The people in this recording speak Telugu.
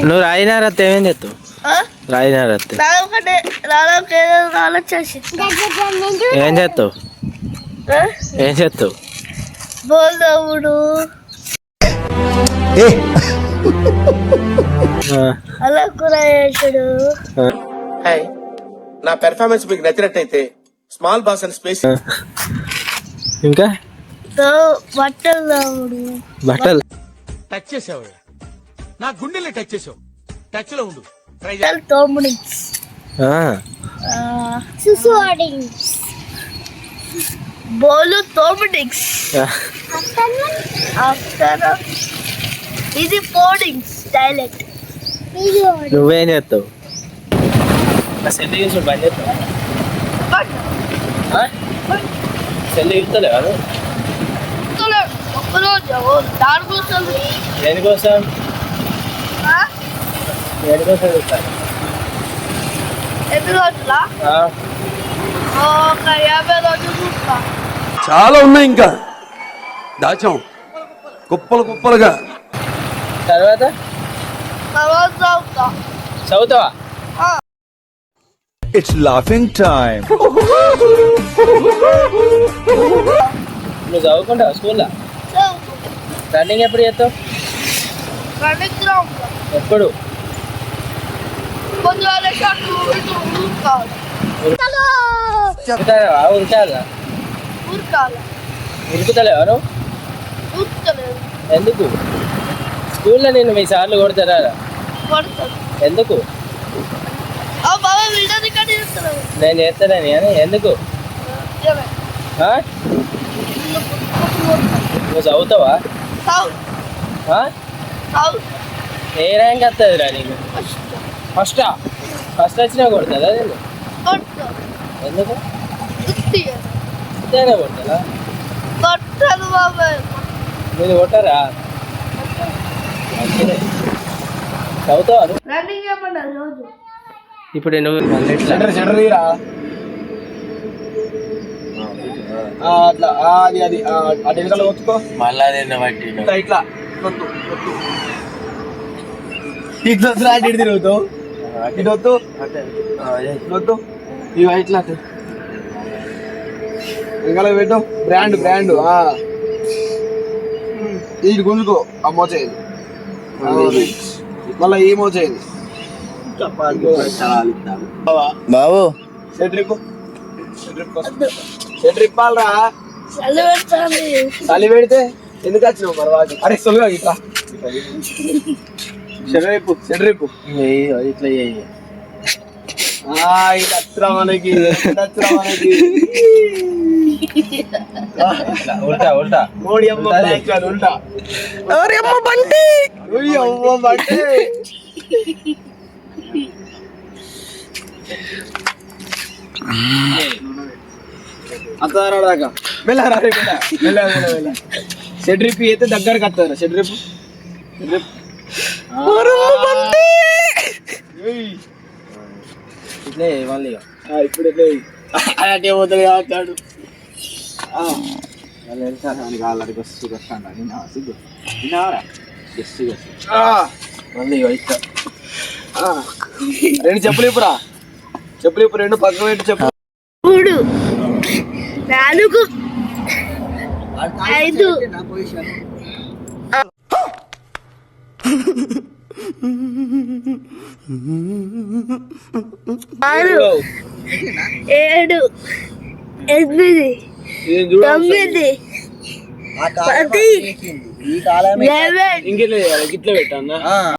నువ్వు రాయినారత్త ఏమేం చేస్తావు? రాయినారత్త ఏం చేస్తావు? ఏం చేస్తావు? బోల్దవుడు అలా కూర చేసాడు. నా పెర్ఫార్మెన్స్ మీకు నచ్చినట్టయితే స్మాల్ బాస్ అండ్ స్పేస్. ఇంకా బట్టలు తవ్వుడు. బట్టలు టచ్ చేసావు, నా గుండెల్ని టచ్ చేసావు. టచ్ లో ఉండు. తోముడింగ్స్ సుసువాడింగ్స్ బోలు తోముడింగ్స్. ఆఫ్టర్ ఇది పోడింగ్స్ డైలెక్ట్. నువ్వేం చేస్తావు? సెల్ చూసి బంద్ చేస్తావా? సెల్ ఇస్తలేవా? దానికోసం దేనికోసం? దేనికోసం చూస్తాను. ఎన్ని రోజులా? ఒక 50 రోజులు చూస్తా. చాలా ఉన్నాయి, ఇంకా దాచాం కుప్పలు కుప్పలుగా. తర్వాత చదువుతా. చదువుతావా? It's laughing time. నువ్వు చదువుకుంటావా స్కూల్లో? రన్నింగ్ ఎప్పుడు చేస్తావు? ఎప్పుడు? ఉరుకుతలేవా నువ్వు? ఎందుకు? స్కూల్లో నేను మీ సార్లు కొడతారా? ఎందుకు? నేను చేస్తానని అని. ఎందుకు? నువ్వు చదువుతావా? ఏ ర్యాంక్ వస్తుంది రా నీకు? ఫస్ట్ వచ్చినా కొడుతుందా నేను? ఎందుకు? ఇంతేనా కొడతా? నేను కొట్టారా? చదువుతావా? ఇప్పుడు నువ్వు అట్లా అది అది అటు వెనకాల ఒత్తుకో. మళ్ళా బట్టి ఇట్లా ఇట్లా ఇట్లా ఇటు తిరుగుతావు. ఇటు వద్దు వద్దు. ఇవి ఇట్లా వెనకాల పెట్టు. బ్రాండ్ ఇది గుంజుకో. ఆ మోచేది మళ్ళీ ఈ మోచేది. బాబు షెడ్ ఇప్పాలరా. చలి పెడితే ఎందుకు వచ్చినావు మరి వాకి? అరే సొలుగా ఇట్లా షెడ్ రిప్పు ఇట్లా దచ్చరా మనకి ఉల్టా ఉల్టా మోడి అమ్మ ఉల్టా. అమ్మ బండి అమ్మ బండి. అంతదాకా మెల్లరా మెల్ల షెడ్ రిప్ అయితే దగ్గరకు వస్తారు. షెడ్ రిప్ ఇట్లే మళ్ళీ ఇప్పుడు ఎట్లా అలాంటి పోతుంది కావచ్చాడు. మళ్ళీ ఇట్లా 2 చెప్పులు ఇప్పురా. చెప్పులు ఇప్పుడు 2 పక్కన పెట్టి చెప్పు. 3 4 5 6 7 8 9 10 11 ఇంకెట్లా పెట్టా